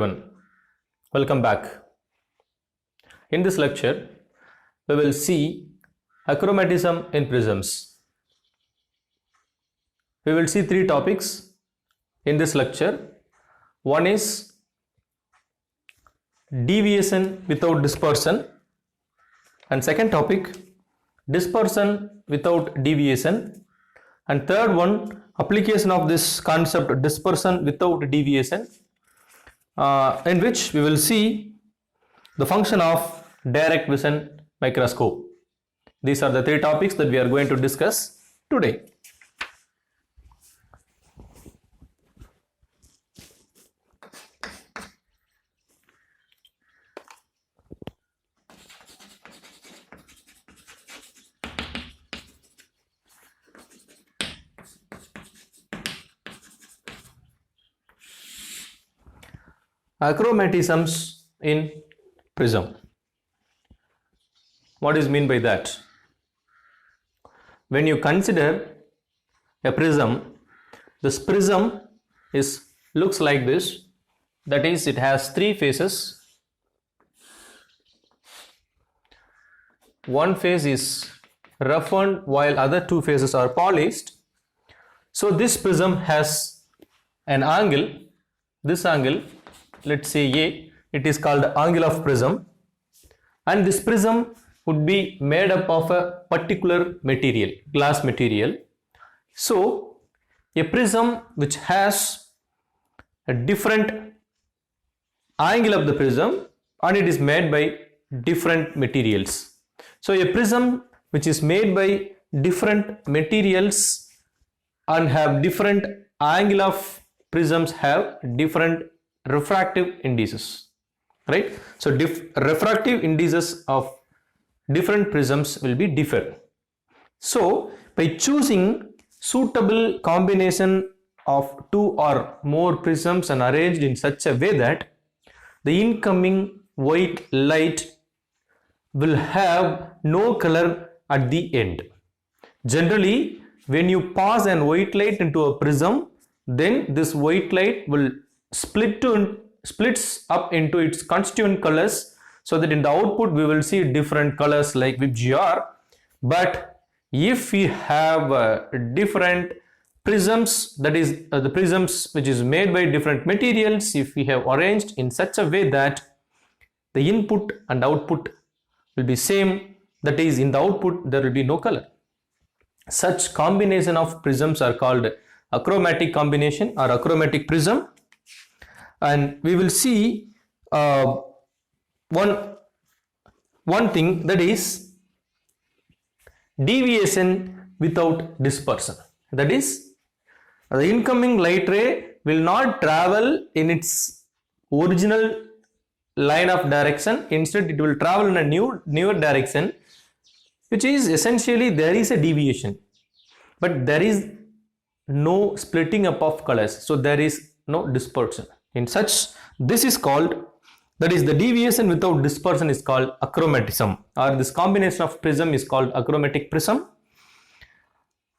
everyone. Welcome back. In this lecture, we will see achromatism in prisms. We will see three topics in this lecture. One is deviation without dispersion, and second topic, dispersion without deviation, and third one, application of this concept dispersion without deviation, in which we will see the function of direct vision microscope. These are the three topics that we are going to discuss today. Achromatisms in prism. What is meant by that? When you consider a prism, this prism looks like this. That is, it has three faces. One face is roughened while other two faces are polished. So this prism has an angle. This angle, let's say A, it is called angle of prism, and this prism would be made up of a particular material, glass material. So a prism which has a different angle of the prism and it is made by different materials. So a prism which is made by different materials and have different angle of prisms have different refractive indices, right? So refractive indices of different prisms will be different. So by choosing suitable combination of two or more prisms and arranged in such a way that the incoming white light will have no color at the end. Generally, when you pass an white light into a prism, then this white light will splits up into its constituent colors, so that in the output we will see different colors like VGR. But if we have different prisms, that is the prisms which is made by different materials, if we have arranged in such a way that the input and output will be same, that is in the output there will be no color. Such combination of prisms are called achromatic combination or achromatic prism. And we will see one thing, that is deviation without dispersion. That is, the incoming light ray will not travel in its original line of direction. Instead, it will travel in a newer direction, which is essentially there is a deviation, but there is no splitting up of colors, so there is no dispersion. In such, this is called, that is the deviation without dispersion is called achromatism, or this combination of prism is called achromatic prism.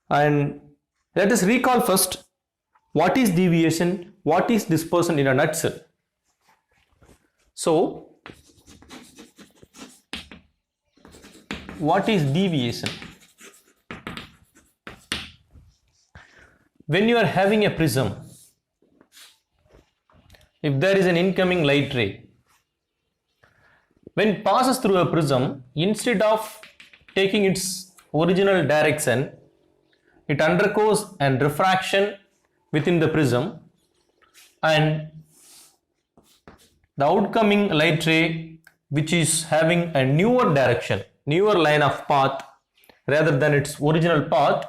And let us recall first what is deviation, what is dispersion in a nutshell. So what is deviation? When you are having a prism, if there is an incoming light ray, when it passes through a prism, instead of taking its original direction, it undergoes an refraction within the prism, and the outcoming light ray, which is having a newer direction, newer line of path rather than its original path,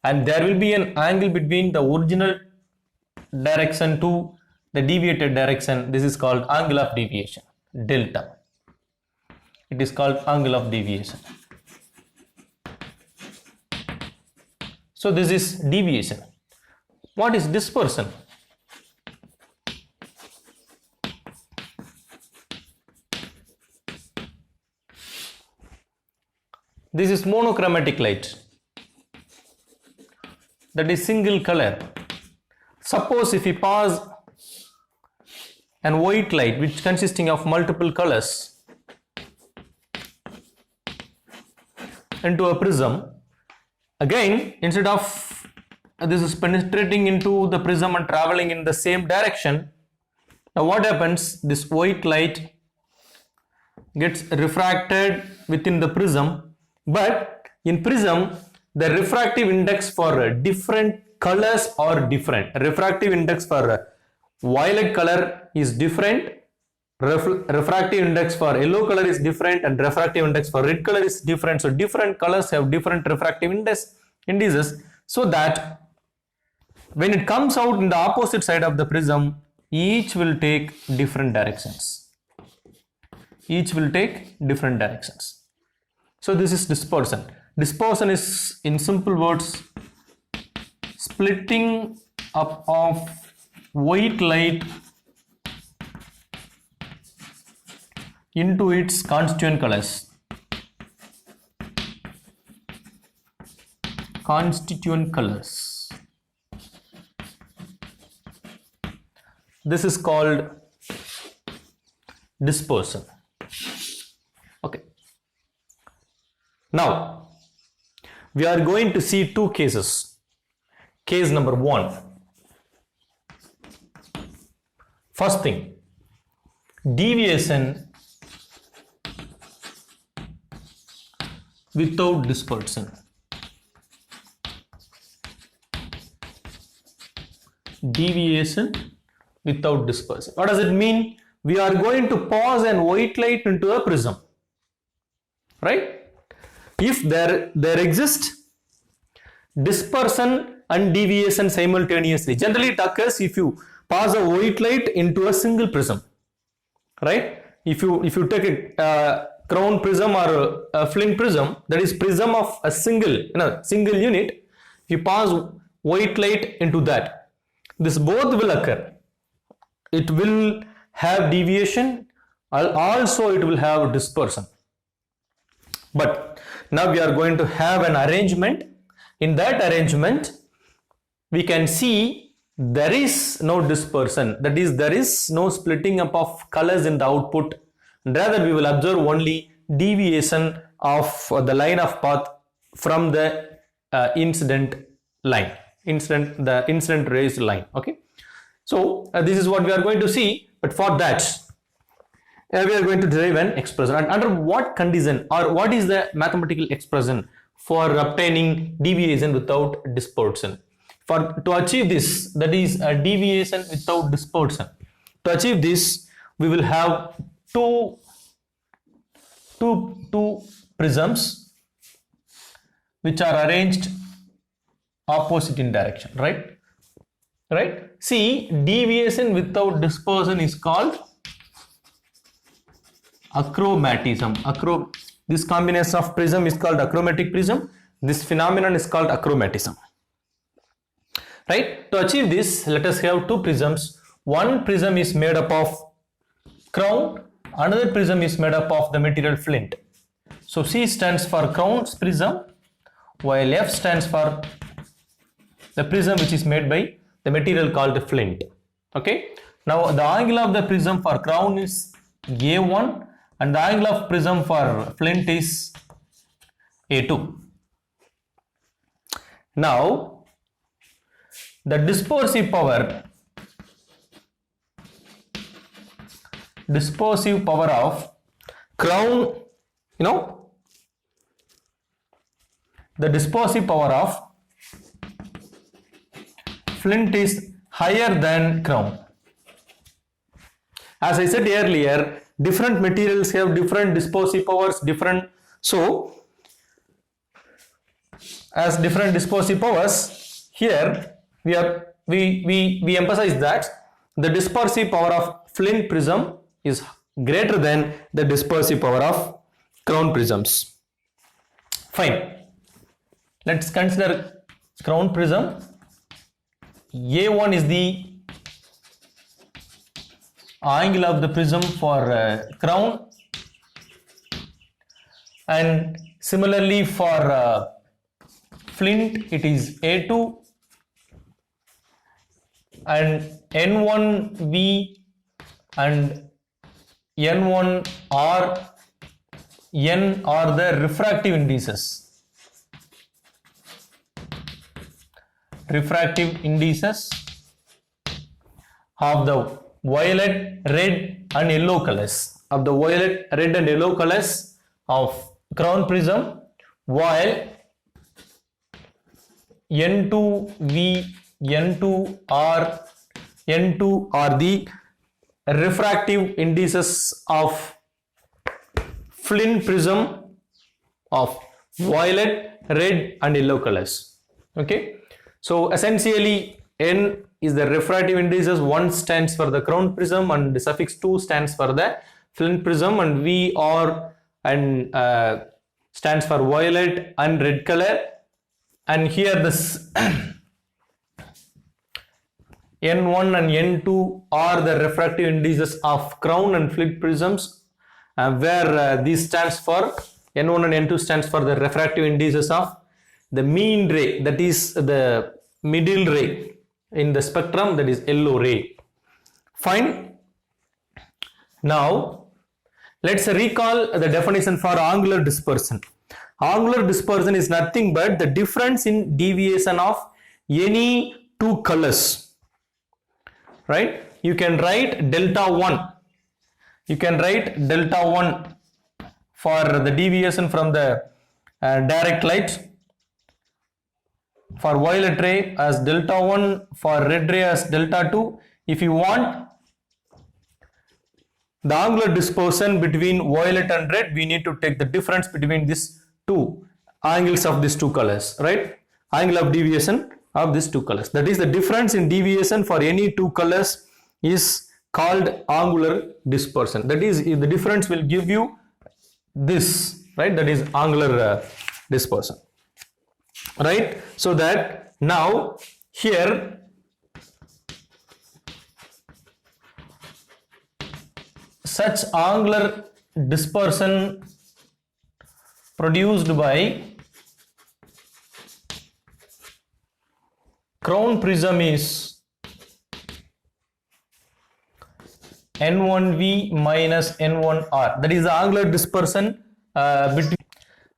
and there will be an angle between the original direction to the deviated direction. This is called angle of deviation, delta. It is called angle of deviation. So this is deviation. What is dispersion? This is monochromatic light, that is single color. Suppose if we pass and white light which consisting of multiple colors into a prism, again instead of this is penetrating into the prism and traveling in the same direction, now what happens, this white light gets refracted within the prism, but in prism the refractive index for different colors are different. Refractive index for violet color is different, refractive index for yellow color is different, and refractive index for red color is different. So different colors have different refractive indices, so that when it comes out in the opposite side of the prism, each will take different directions. Each will take different directions. So this is dispersion. Dispersion is, in simple words, splitting up of white light into its constituent colors. Constituent colors. This is called dispersion. Okay. Now, we are going to see two cases. Case number 1. First thing, deviation without dispersion. Deviation without dispersion. What does it mean? We are going to pass an white light into a prism, right? If there exists dispersion and deviation simultaneously, generally it occurs if you pass a white light into a single prism, right? If you take a crown prism or a flint prism, that is prism of a single unit, you pass white light into that, this both will occur. It will have deviation, also it will have dispersion. But now we are going to have an arrangement. In that arrangement, we can see there is no dispersion, that is, there is no splitting up of colors in the output. Rather, we will observe only deviation of the line of path from the incident line, the incident rays line. Okay, so this is what we are going to see. But for that, we are going to derive an expression. And under what condition, or what is the mathematical expression for obtaining deviation without dispersion? To achieve this, that is a deviation without dispersion, to achieve this, we will have two prisms which are arranged opposite in direction, right? See, deviation without dispersion is called achromatism. This combination of prism is called achromatic prism. This phenomenon is called achromatism. Right? To achieve this, let us have two prisms. One prism is made up of crown, another prism is made up of the material flint. So C stands for crown's prism, while F stands for the prism which is made by the material called flint. Okay. Now the angle of the prism for crown is A1 and the angle of prism for flint is A2. Now the dispersive power of crown, the dispersive power of flint is higher than crown. As I said earlier, different materials have different dispersive powers, so as different dispersive powers, here we emphasize that the dispersive power of flint prism is greater than the dispersive power of crown prisms. Fine. Let's consider crown prism. A1 is the angle of the prism for crown, and similarly for flint it is A2, and N1V and N1 or N are the refractive indices. Refractive indices of the violet, red and yellow colors. Of the violet, red and yellow colors of crown prism, while N2V, N2 are the refractive indices of Flint prism of violet, red and yellow colors. Okay, so essentially N is the refractive indices, 1 stands for the crown prism and the suffix 2 stands for the Flint prism, and VR and stands for violet and red color. And here this N1 and N2 are the refractive indices of crown and Flint prisms, where this stands for N1 and N2 stands for the refractive indices of the mean ray, that is the middle ray in the spectrum, that is yellow ray. Fine. Now let's recall the definition for angular dispersion. Angular dispersion is nothing but the difference in deviation of any two colors, right? You can write delta 1. You can write delta 1 for the deviation from the direct light, for violet ray as delta 1, for red ray as delta 2. If you want the angular dispersion between violet and red, we need to take the difference between these two angles of these two colors, right? Angle of deviation of these two colors, that is the difference in deviation for any two colors is called angular dispersion. That is, the difference will give you this, right? That is angular dispersion, right? So that now here such angular dispersion produced by crown prism is N1V minus N1R. That is the angular dispersion between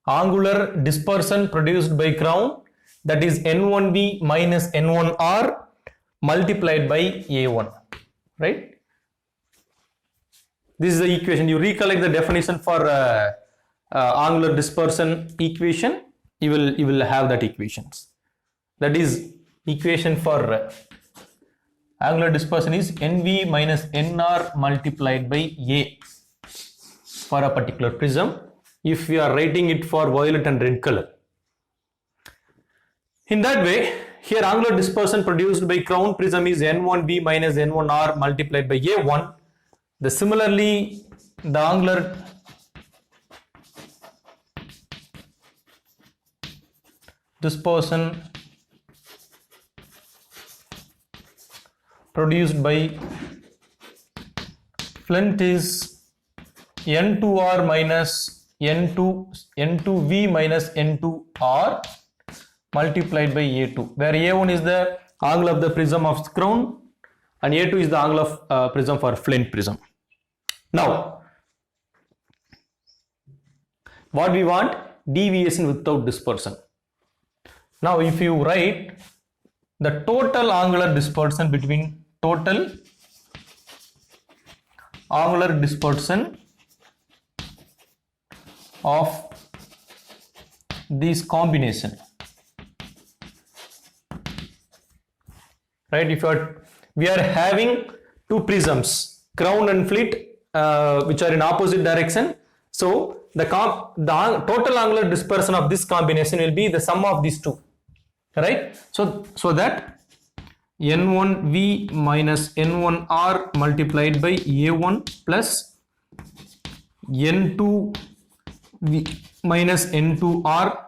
angular dispersion produced by crown, that is N1V minus N1R multiplied by A1, right? This is the equation. You recollect the definition for angular dispersion equation, you will have that equations. That is equation for angular dispersion is NV minus NR multiplied by A for a particular prism, if we are writing it for violet and red color. In that way, here angular dispersion produced by crown prism is N1V minus N1R multiplied by A1. Similarly, the angular dispersion produced by Flint is N2R minus N2V minus N2R multiplied by A2, where A1 is the angle of the prism of crown and A2 is the angle of prism for Flint prism. Now, what we want? Deviation without dispersion. Now, if you write the total angular dispersion between total angular dispersion of this combination, right? If we are having two prisms, crown and Flint, which are in opposite direction, so the total angular dispersion of this combination will be the sum of these two, right? So that N1V minus N1R multiplied by A1 plus N2V minus N2R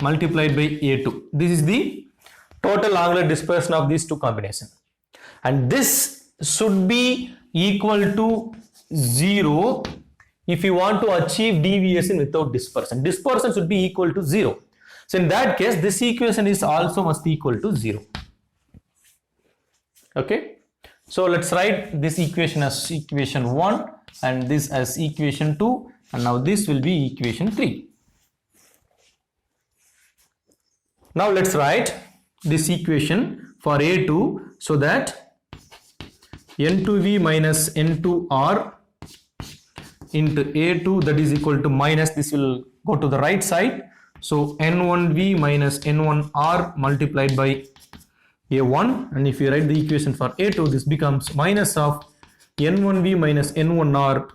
multiplied by A2. This is the total angular dispersion of these two combinations, and this should be equal to 0 if you want to achieve deviation without dispersion. Dispersion should be equal to 0. So in that case, this equation is also must be equal to 0. Okay. So let's write this equation as equation 1 and this as equation 2, and now this will be equation 3. Now let's write this equation for A2 so that N2V minus N2R into A2, that is equal to minus, this will go to the right side. So N1V minus N1R multiplied by A1, and if you write the equation for A2, this becomes minus of N1V minus N1R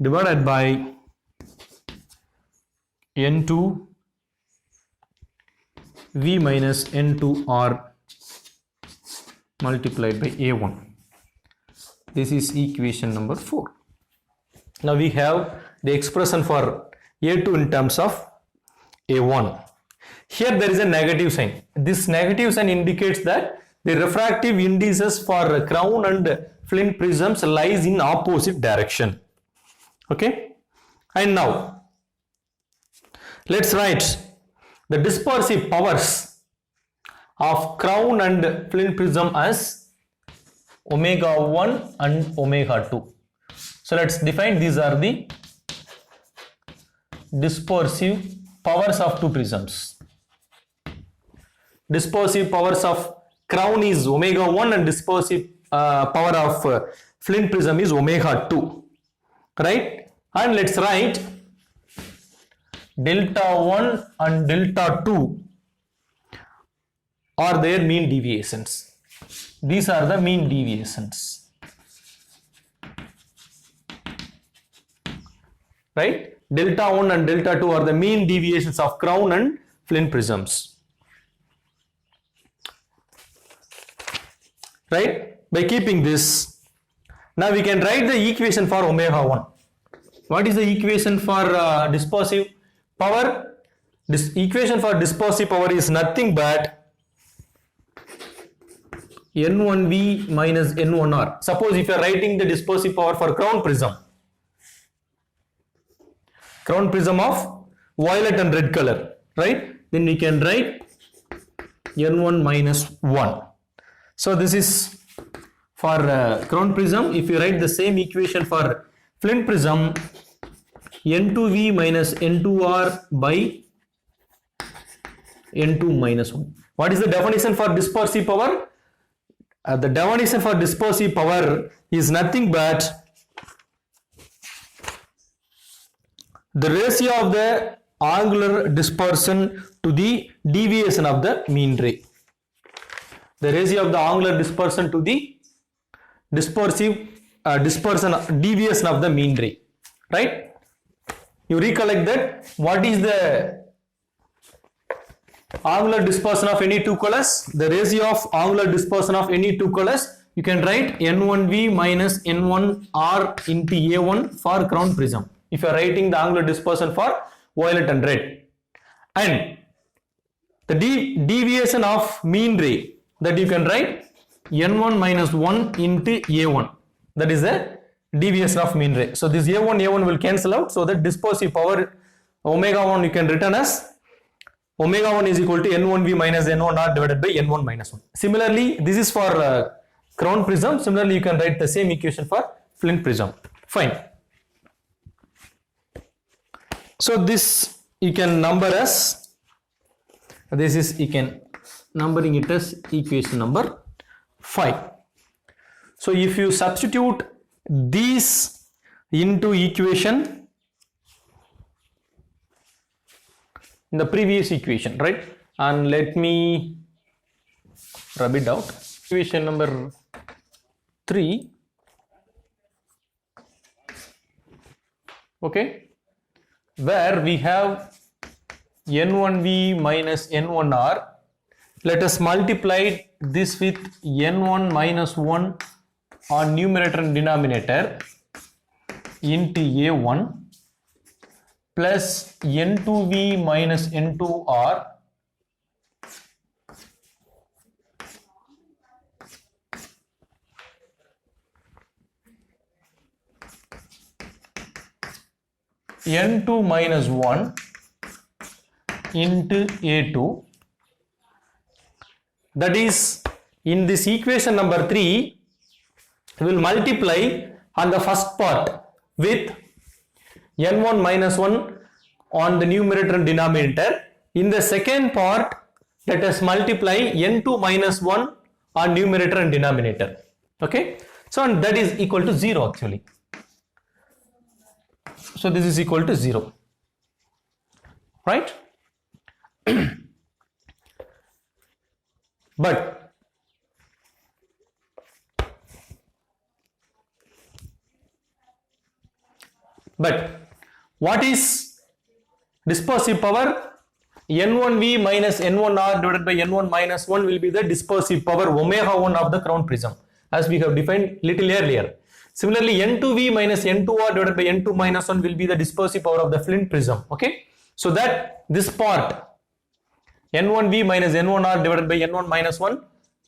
divided by N2V minus N2R multiplied by A1. This is equation number 4. Now we have the expression for A2 in terms of A1. Here there is a negative sign. This negative sign indicates that the refractive indices for crown and flint prisms lies in opposite direction. Okay, and now let's write the dispersive powers of crown and flint prism as omega 1 and omega 2. So let's define, these are the dispersive powers of two prisms. Dispersive powers of crown is omega 1 and dispersive power of flint prism is omega 2, right? And let's write delta 1 and delta 2 are their mean deviations. These are the mean deviations, right? Delta 1 and delta 2 are the mean deviations of crown and flint prisms, right? By keeping this, now we can write the equation for omega 1. What is the equation for dispersive power? This equation for dispersive power is nothing but N1V minus N1R. Suppose if you are writing the dispersive power for crown prism of violet and red color, right? Then we can write N1 minus 1. So this is for crown prism. If you write the same equation for flint prism, N2V minus N2R by N2 minus 1. What is the definition for dispersive power? The definition for dispersive power is nothing but the ratio of the angular dispersion to the deviation of the mean ray. The ratio of the angular dispersion to the dispersive deviation of the mean ray, right? You recollect that what is the angular dispersion of any two colors? The ratio of angular dispersion of any two colors, you can write N1V minus N1R into A1 for crown prism if you are writing the angular dispersion for violet and red, and the deviation of mean ray, that you can write N1 minus 1 into A1, that is the deviation of mean ray. So this A1 will cancel out, so that dispersive power omega 1 you can written as omega 1 is equal to N1V minus N1R divided by N1 minus 1. Similarly, this is for crown prism. Similarly, you can write the same equation for flint prism. Fine. So this you can number as, this is, you can numbering it as equation number 5. So if you substitute these into equation in the previous equation, right? And let me rub it out. Equation number 3. Okay, where we have N1V minus N1R. Let us multiply this with N1 minus 1 on numerator and denominator into A1 plus N2V minus N2R N2 minus 1 into A2, that is, in this equation number 3, we will multiply on the first part with n1 minus 1 on the numerator and denominator. In the second part, let us multiply n2 minus 1 on numerator and denominator. Okay, so and that is equal to 0 actually. So this is equal to 0, right? But what is dispersive power? N1V minus N1R divided by N1 minus 1 will be the dispersive power omega 1 of the crown prism, as we have defined little earlier. Similarly, N2V minus N2R divided by N2 minus 1 will be the dispersive power of the flint prism. Okay, so that this part N1V minus N1R divided by N1 minus 1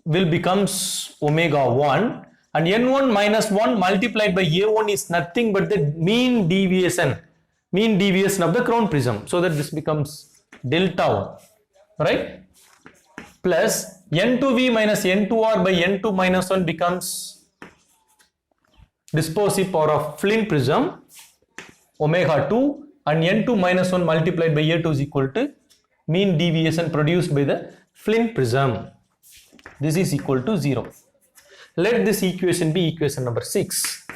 will becomes omega 1, and N1 minus 1 multiplied by A1 is nothing but the mean deviation of the crown prism, so that this becomes delta 1, right? Plus N2V minus N2R by N2 minus 1 becomes dispersive power of flint prism omega 2, and N2 minus 1 multiplied by A2 is equal to mean deviation produced by the flint prism. This is equal to 0. Let this equation be equation number 6.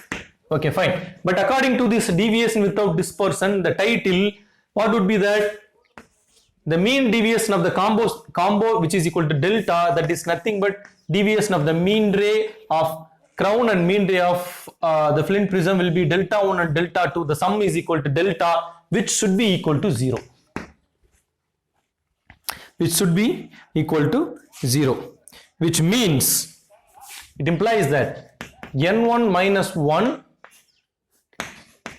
Okay, fine. But according to this deviation without dispersion, the title, what would be that? The mean deviation of the combo which is equal to delta, that is nothing but deviation of the mean ray of crown and mean ray of the flint prism will be delta 1 and delta 2. The sum is equal to delta, which should be equal to 0. Which should be equal to 0. Which means, it implies that N1 minus 1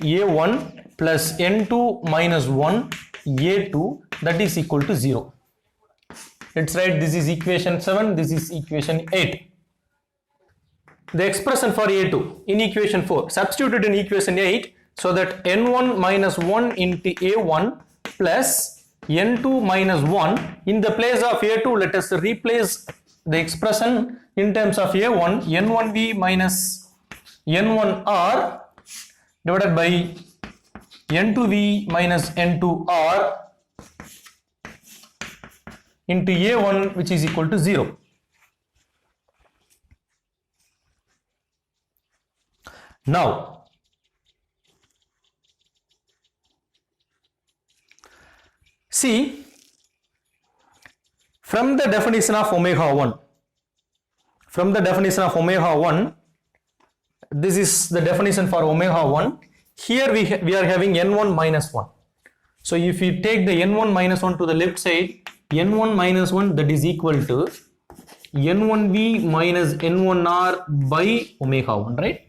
A1 plus N2 minus 1 A2, that is equal to 0. Let's write this is equation 7, this is equation 8. The expression for A2 in equation 4, substituted in equation 8, so that N1 minus 1 into A1 plus N2 minus 1, in the place of A2, let us replace the expression in terms of A1, N1V minus N1R divided by N2V minus N2R into A1, which is equal to 0. Now, see, from the definition of omega 1, this is the definition for omega 1. Here we are having N1 minus 1. So if we take the N1 minus 1 to the left side, N1 minus 1, that is equal to N1V minus N1R by omega 1, right?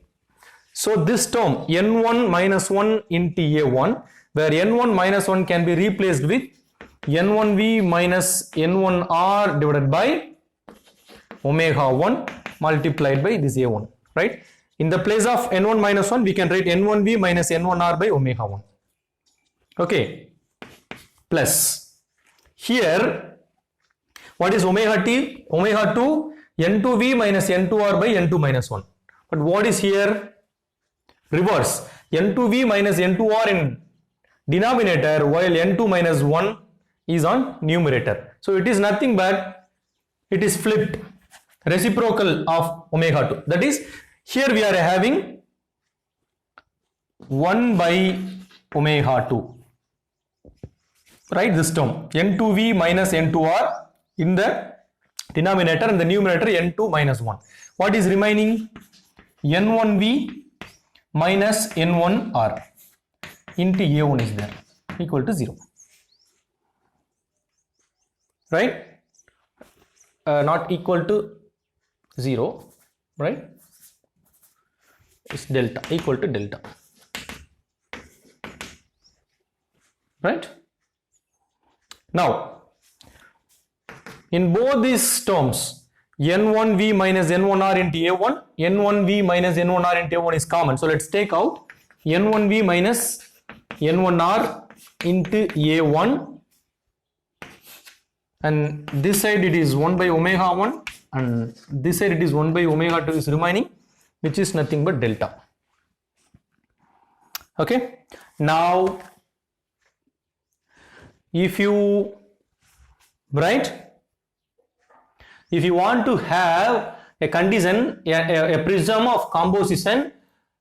So this term N1 minus 1 into A1, where N1 minus 1 can be replaced with N1V minus N1R divided by omega 1 multiplied by this A1, right? In the place of N1 minus 1, we can write N1V minus N1R by omega 1. Okay, plus here, what is omega t? Omega 2, N2V minus N2R by N2 minus 1. But what is here? Reverse. N2V minus N2R in denominator, while N2 minus 1 is on numerator. So it is nothing but it is flipped, reciprocal of omega 2. That is, here we are having 1 by omega 2. Write this term N2V minus N2R in the denominator and the numerator N2 minus 1. What is remaining? N1V minus N1R into A1 is there, equal to 0. Right? Not equal to 0, right? It's delta, equal to delta. Right? Now, in both these terms, N1V minus N1R into A1, N1V minus N1R into A1 is common. So let's take out N1V minus N1R into A1, and this side it is 1 by omega 1, and this side it is 1 by omega 2 is remaining. which is nothing but delta. Okay, now if you want to have a condition, a prism of composition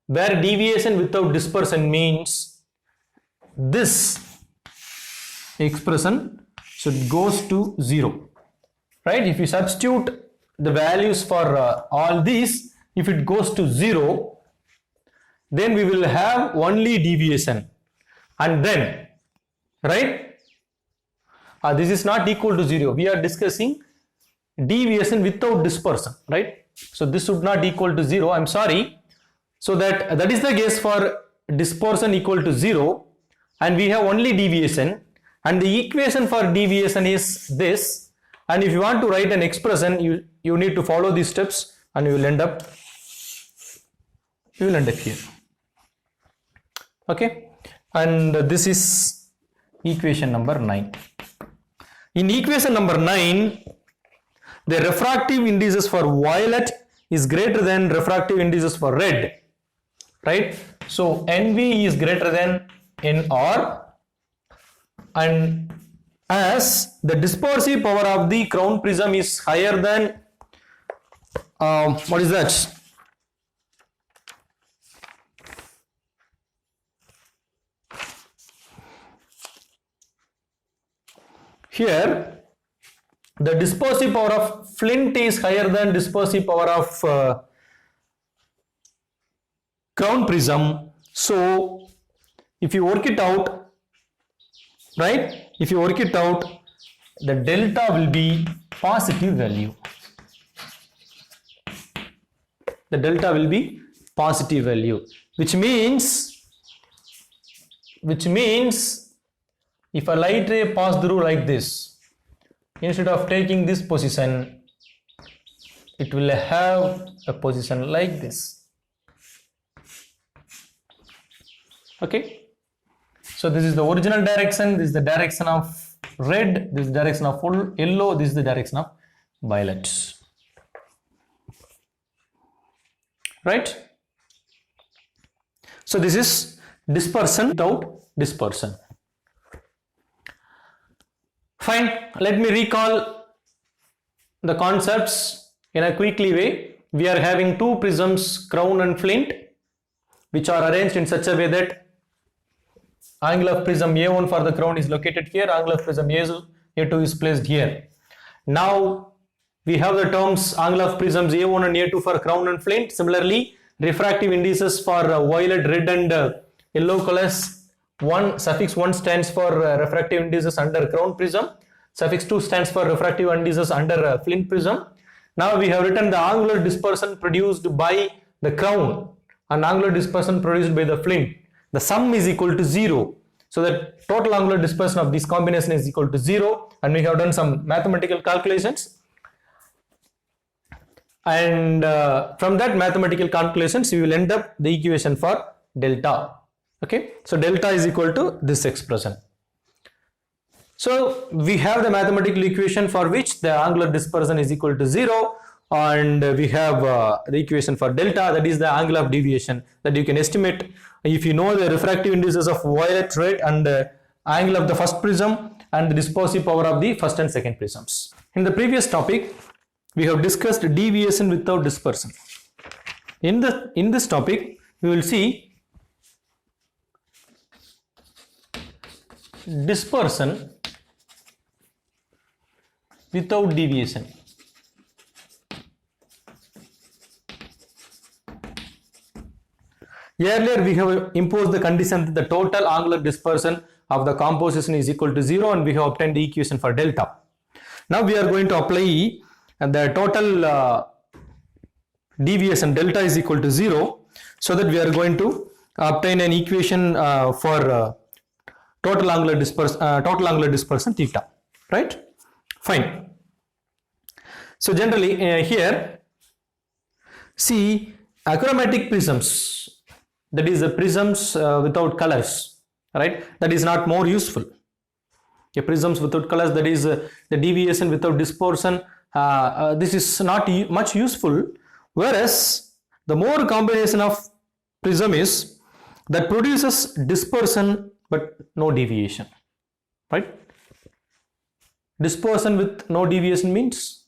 where deviation without dispersion means this expression should goes to 0, right? If you substitute the values for all these, if it goes to 0, then we will have only deviation, and then, right, this is not equal to 0. We are discussing deviation without dispersion, right? So this should not equal to 0. I'm sorry. So that is the case for dispersion equal to 0, and we have only deviation, and the equation for deviation is this. And if you want to write an expression, you need to follow these steps, and you will end up here. Okay, and this is equation number 9. In equation number 9, the refractive indices for violet is greater than refractive indices for red, right? So NV is greater than NR, and as the dispersive power of the crown prism is higher than what is that? Here, the dispersive power of flint is higher than dispersive power of crown prism. So, if you work it out, right? If you work it out, the delta will be positive value. The delta will be positive value, which means if a light ray pass through like this, instead of taking this position, it will have a position like this. Okay, so this is the original direction, this is the direction of red, this is the direction of yellow, this is the direction of violet, right? So this is dispersion without dispersion. Fine, let me recall the concepts in a quickly way. We are having two prisms, crown and flint, which are arranged in such a way that angle of prism A1 for the crown is located here, angle of prism A2 is placed here. Now we have the terms angle of prisms A1 and A2 for crown and flint. Similarly, refractive indices for violet, red and yellow colors. Suffix 1 stands for refractive indices under crown prism. Suffix 2 stands for refractive indices under flint prism. Now we have written the angular dispersion produced by the crown and angular dispersion produced by the flint. The sum is equal to 0. So that total angular dispersion of this combination is equal to 0, and we have done some mathematical calculations. And from that mathematical calculations, we will end up the equation for delta. Okay, so delta is equal to this expression. So we have the mathematical equation for which the angular dispersion is equal to 0, and we have the equation for delta, that is the angle of deviation that you can estimate if you know the refractive indices of violet, red and angle of the first prism and the dispersive power of the first and second prisms. In the previous topic, we have discussed deviation without dispersion. In this topic, we will see dispersion without deviation. Earlier we have imposed the condition that the total angular dispersion of the composition is equal to 0, and we have obtained the equation for delta. Now we are going to apply the total deviation delta is equal to 0, so that we are going to obtain an equation for total angular dispersion theta, right? Fine. So generally here, see, achromatic prisms, that is the prisms without colors, right, that is not more useful. Okay, prisms without colors, that is the deviation without dispersion, this is not much useful, whereas The more combination of prism is that produces dispersion but no deviation, right? Dispersion with no deviation means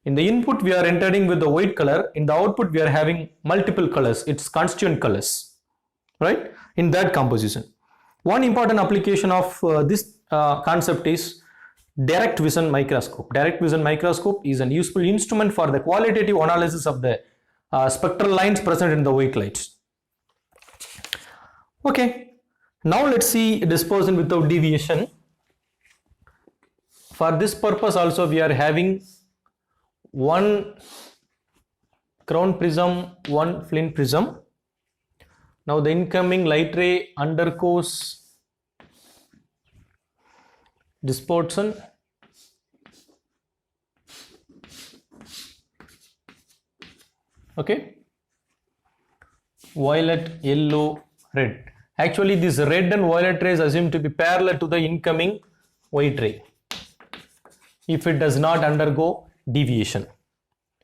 in the input we are entering with the white color, in the output we are having multiple colors, it's constituent colors, right? In that composition. One important application of this concept is direct vision microscope. Direct vision microscope is an useful instrument for the qualitative analysis of the spectral lines present in the white light. Okay, now let's see dispersion without deviation. For this purpose also we are having one crown prism, one flint prism. Now the incoming light ray undergoes dispersion. Okay, violet, yellow, red. Actually these red and violet rays assumed to be parallel to the incoming white ray if it does not undergo deviation,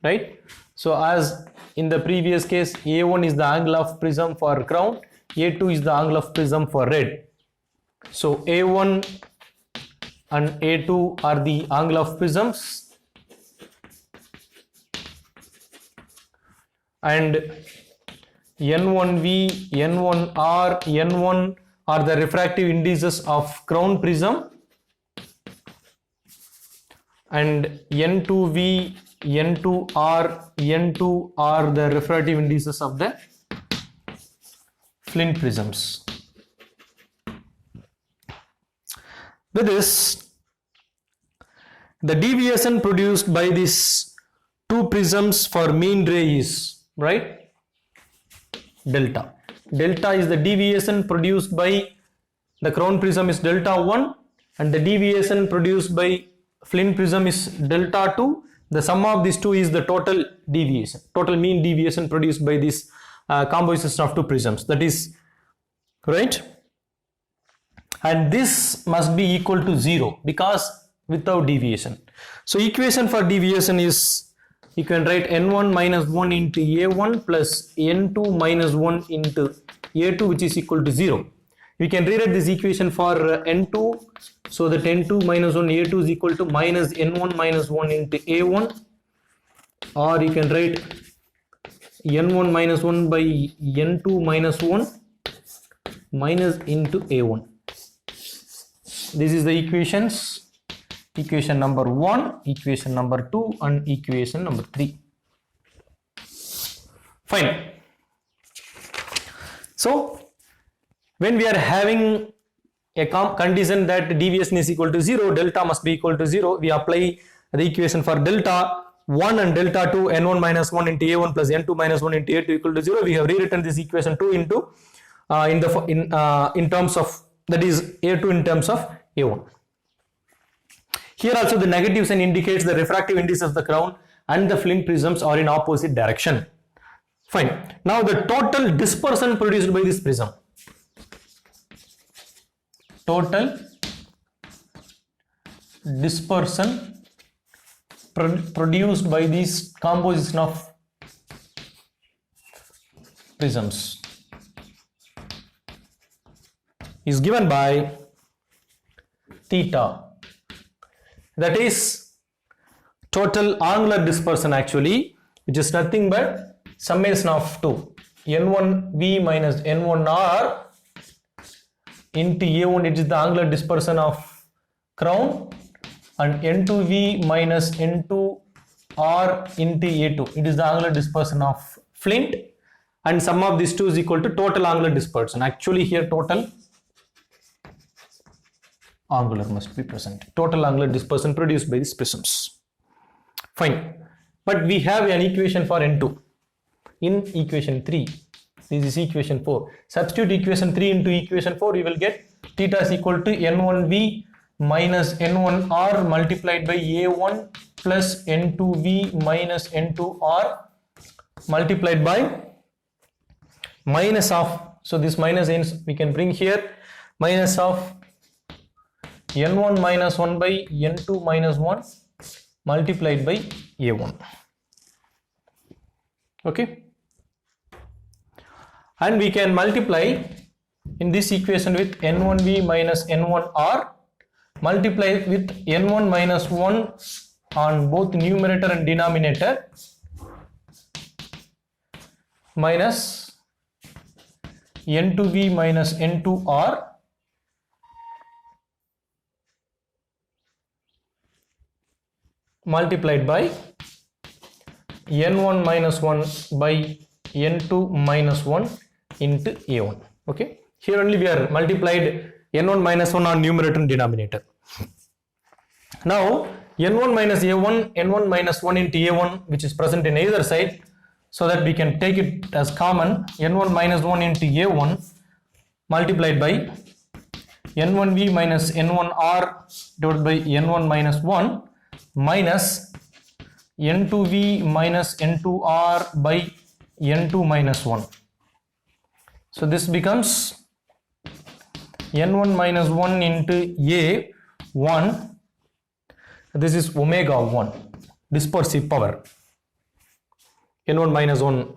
right? So as in the previous case, A1 is the angle of prism for crown, A2 is the angle of prism for red. So A1 and A2 are the angle of prisms, and N1V, N1R, N1 are the refractive indices of crown prism, and N2V, N2R, N2 are the refractive indices of the flint prisms. With this, the deviation produced by these two prisms for mean ray is, right, delta. Delta is the deviation produced by the crown prism is delta 1, and the deviation produced by flint prism is delta 2. The sum of these two is the total deviation, total mean deviation produced by this composition of two prisms, that is, right? And this must be equal to 0 because without deviation. So equation for deviation is, you can write n1 minus 1 into a1 plus n2 minus 1 into a2, which is equal to 0. We can rewrite this equation for n2, so that n2 minus 1 a2 is equal to minus n1 minus 1 into a1, or you can write n1 minus 1 by n2 minus 1 minus into a1. This is the equations, equation number 1, equation number 2 and equation number 3. Fine. So when we are having a condition that deviation is equal to 0, delta must be equal to 0, we apply the equation for delta 1 and delta 2, n1 minus 1 into a1 plus n2 minus 1 into a2 equal to 0. We have rewritten this equation 2 into in terms of, that is a2 in terms of a1. Here also the negative sign indicates the refractive indices of the crown and the flint prisms are in opposite direction. Fine. Now the total dispersion produced by this prism. Total dispersion produced by this composition of prisms is given by theta, that is total angular dispersion actually, which is nothing but summation of 2 n1v minus n1r into a1, it is the angular dispersion of crown, and n2v minus n2r into a2, it is the angular dispersion of flint, and sum of these two is equal to total angular dispersion. Actually here total angular must be present, total angular dispersion produced by these prisms. Fine. But we have an equation for n2 in equation 3. This is equation 4. Substitute equation 3 into equation 4, you will get theta is equal to n1v minus n1r multiplied by a1 plus n2v minus n2r multiplied by minus of, so this minus ends we can bring here, minus of n1 minus 1 by n2 minus 1 multiplied by a1. Okay. and we can multiply in this equation with n1v minus n1r, multiply with n1 minus 1 on both numerator and denominator, minus n2v minus n2r multiplied by n1 minus 1 by n2 minus 1 into a1. Okay, here only we are multiplied n1 minus 1 on numerator and denominator. Now n1 minus a1, n1 minus 1 into a1, which is present in either side, so that we can take it as common. N1 minus 1 into a1 multiplied by n1v minus n1r divided by n1 minus 1 minus n2v minus n2r by n2 minus 1. So this becomes n1 minus 1 into a1, this is omega 1 dispersive power, n1 minus 1.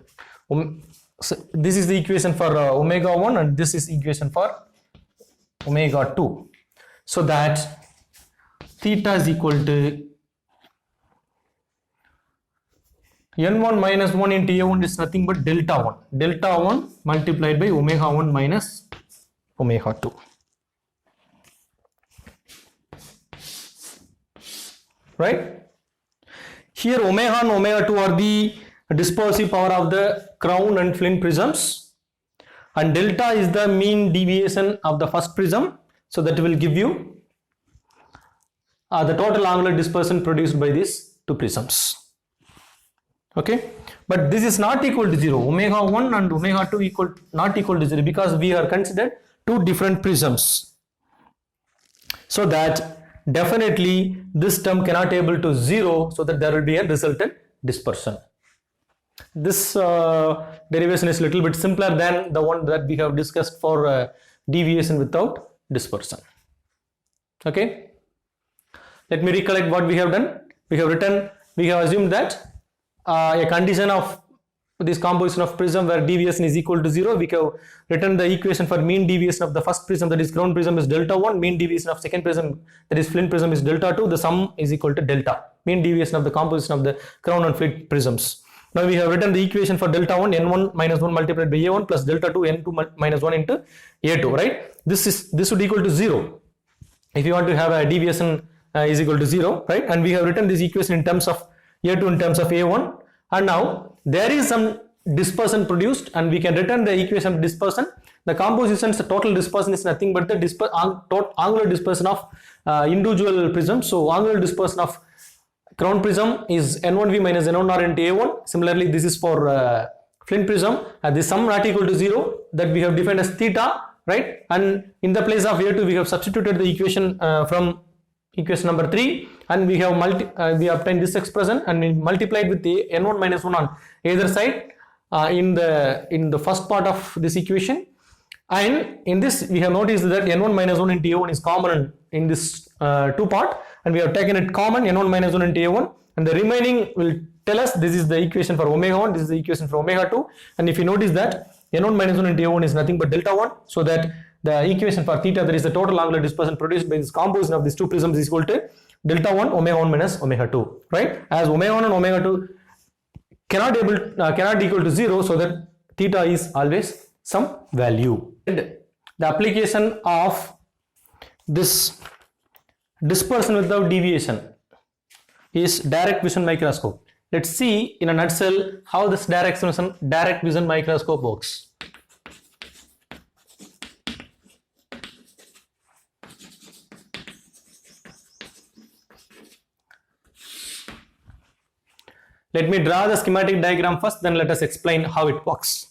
So this is the equation for omega 1 and this is equation for omega 2. So that theta is equal to n1 minus 1 into a1 is nothing but delta 1. Delta 1 multiplied by omega 1 minus omega 2. Right? Here omega and omega 2 are the dispersive power of the crown and Flynn prisms, and delta is the mean deviation of the first prism, so that will give you the total angular dispersion produced by these two prisms. Okay, but this is not equal to 0. Omega 1 and omega 2 not equal to 0 because we are considered two different prisms, so that definitely this term cannot able to 0, so that there will be a resultant dispersion. This derivation is little bit simpler than the one that we have discussed for deviation without dispersion. Okay, let me recollect what we have done. We have assumed that a condition of this composition of prism where deviation is equal to 0, we have written the equation for mean deviation of the first prism, that is crown prism, is delta 1, mean deviation of second prism, that is Flynn prism, is delta 2, the sum is equal to delta, mean deviation of the composition of the crown and Flynn prisms. Now we have written the equation for delta 1, n1 minus 1 multiplied by a1 plus delta 2, n2 minus 1 into a2, right? This would equal to 0 if you want to have a deviation is equal to 0, right? And we have written this equation in terms of a2 in terms of a1, and now there is some dispersion produced, and we can return the equation of dispersion. The composition's total dispersion is nothing but the angular dispersion of individual prisms. So angular dispersion of crown prism is n1v minus n1r into a1. Similarly, this is for Flynn prism, this sum not equal to 0, that we have defined as theta, right? And in the place of a2 we have substituted the equation from equation number 3, and we have we obtained this expression, and we multiplied with the n1 minus 1 on either side in the first part of this equation. And in this we have noticed that n1 minus 1 into a1 is common in this two part, and we have taken it common, n1 minus 1 into a1, and the remaining will tell us this is the equation for omega 1, this is the equation for omega 2, and if you notice that n1 minus 1 into a1 is nothing but delta 1, so that the equation for theta, that is the total angular dispersion produced by this composition of these two prisms, is equal to delta 1 omega 1 minus omega 2, right? As omega 1 and omega 2 cannot equal to 0, so that theta is always some value. And the application of this dispersion without deviation is direct vision microscope. Let's see in a nutshell how this direct vision microscope works. Let me draw the schematic diagram first, then let us explain how it works.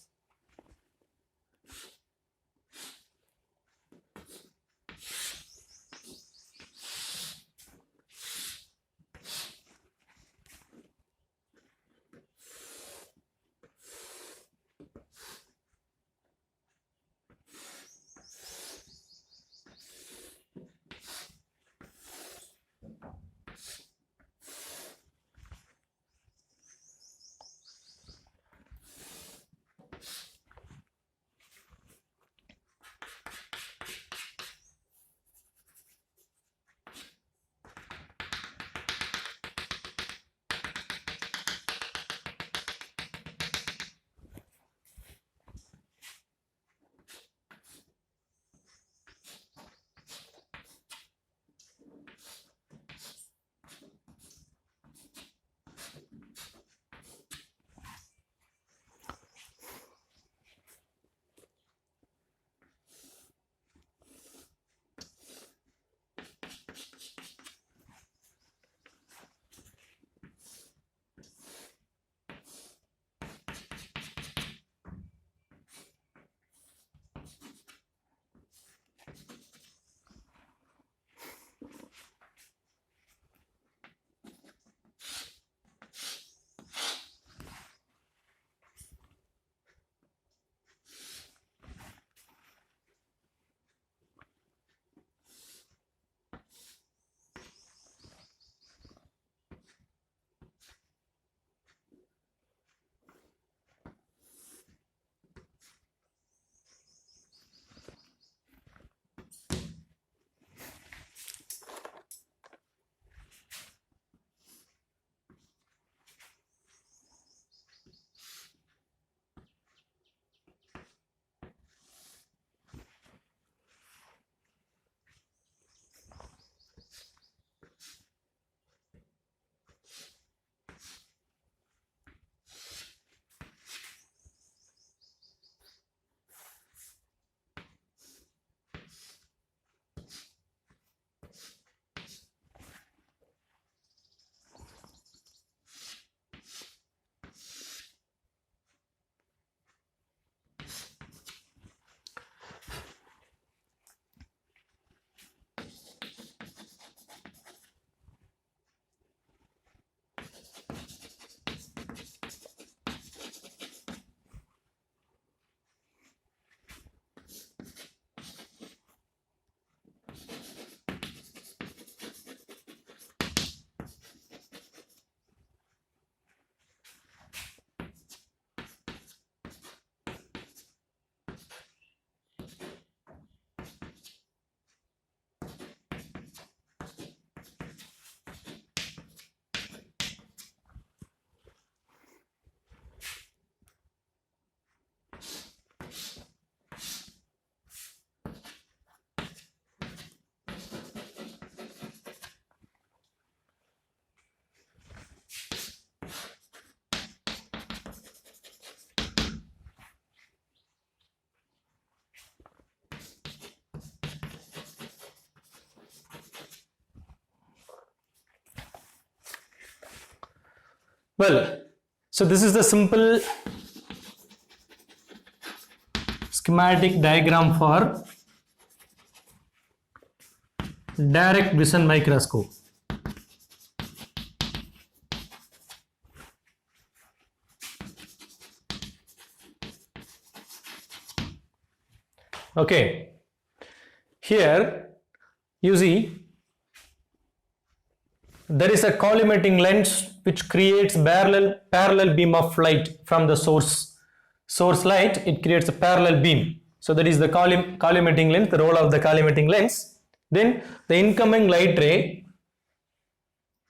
Well, so this is the simple schematic diagram for direct vision microscope. Okay, here you see there is a collimating lens which creates parallel beam of light from the source light. It creates a parallel beam. So that is the collimating lens, the role of the collimating lens. Then the incoming light ray,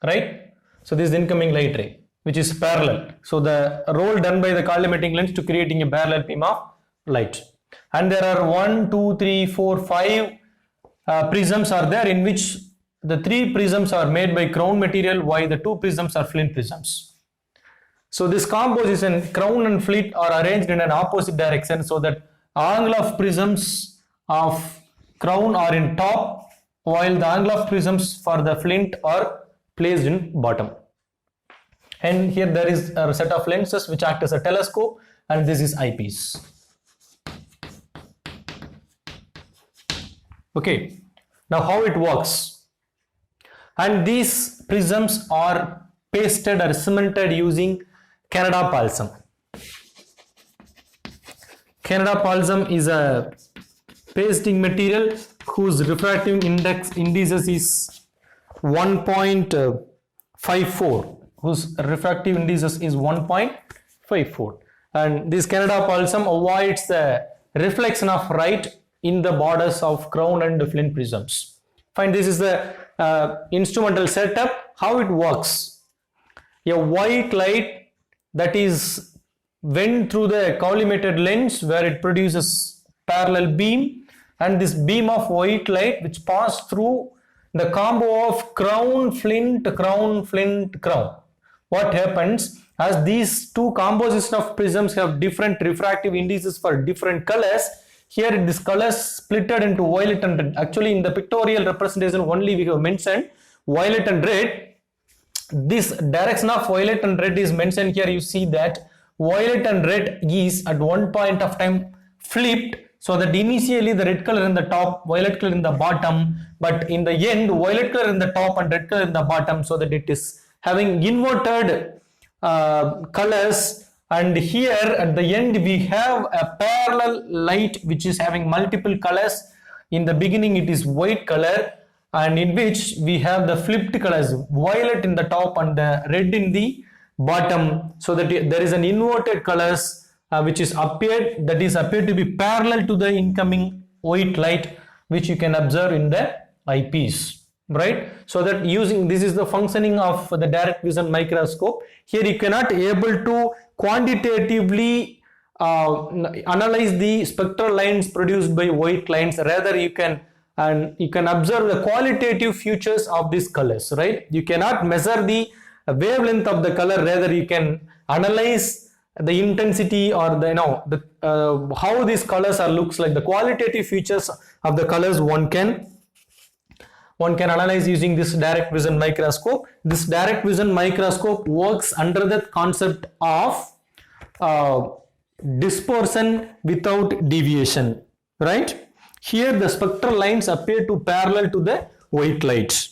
right? So this is the incoming light ray which is parallel. So the role done by the collimating lens to creating a parallel beam of light. And there are 1, 2, 3, 4, 5 prisms are there, in which the 3 prisms are made by crown material while the 2 prisms are flint prisms. So this composition, crown and flint are arranged in an opposite direction so that angle of prisms of crown are in top while the angle of prisms for the flint are placed in bottom. And here there is a set of lenses which act as a telescope, and this is eyepiece. Okay, now how it works. And these prisms are pasted or cemented using Canada balsam. Canada balsam is a pasting material whose refractive indices is 1.54, whose refractive indices is 1.54, and this Canada balsam avoids the reflection of light in the borders of crown and flint prisms. Fine, this is the instrumental setup. How it works: a white light that is went through the collimated lens where it produces parallel beam, and this beam of white light which pass through the combo of crown, flint, crown, flint, crown. What happens, as these two compositions of prisms have different refractive indices for different colors, here this colors splitted into violet and red. Actually in the pictorial representation only we have mentioned violet and red. This direction of violet and red is mentioned here. You see that violet and red is at one point of time flipped, so that initially the red color in the top, violet color in the bottom, but in the end violet color in the top and red color in the bottom, so that it is having inverted colors. And here at the end we have a parallel light which is having multiple colors. In the beginning it is white color, and in which we have the flipped colors, violet in the top and the red in the bottom, so that there is an inverted colors which is appeared to be parallel to the incoming white light, which you can observe in the eyepiece, right? So that using this is the functioning of the direct vision microscope. Here you cannot able to quantitatively analyze the spectral lines produced by white lines. Rather you can observe the qualitative features of these colors, right? You cannot measure the wavelength of the color, rather you can analyze the intensity or the how these colors are looks like. The qualitative features of the colors one can analyze using this direct vision microscope. This direct vision microscope works under the concept of dispersion without deviation, right? Here the spectral lines appear to parallel to the white light.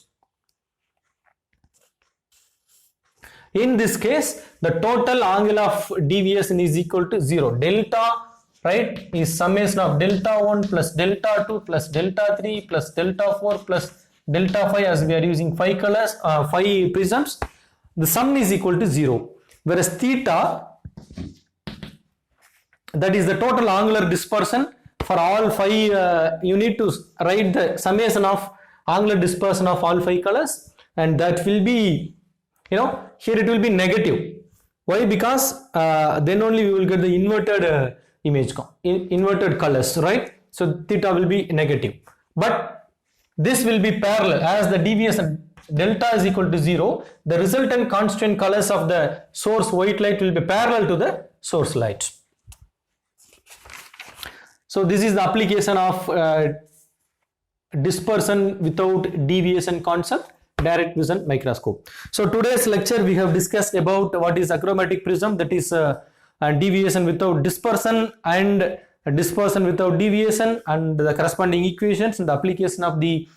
In this case, the total angle of deviation is equal to 0. Delta, right, is summation of delta 1 plus delta 2 plus delta 3 plus delta 4 plus delta 5, as we are using 5 colors, 5 prisms. The sum is equal to 0. Whereas theta, that is the total angular dispersion for all 5. You need to write the summation of angular dispersion of all 5 colors, and that will be, here it will be negative. Why? Because then only we will get the inverted inverted colors, right? So theta will be negative, but this will be parallel. As the deviation delta is equal to 0, the resultant constant colors of the source white light will be parallel to the source light. So this is the application of dispersion without deviation concept. direct vision microscope. So today's lecture we have discussed about what is achromatic prism, that is deviation without dispersion and dispersion without deviation, and the corresponding equations and the application of the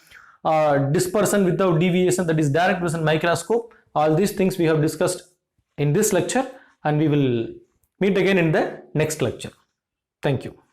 dispersion without deviation, that is direct vision microscope. All these things we have discussed in this lecture, and we will meet again in the next lecture. Thank you.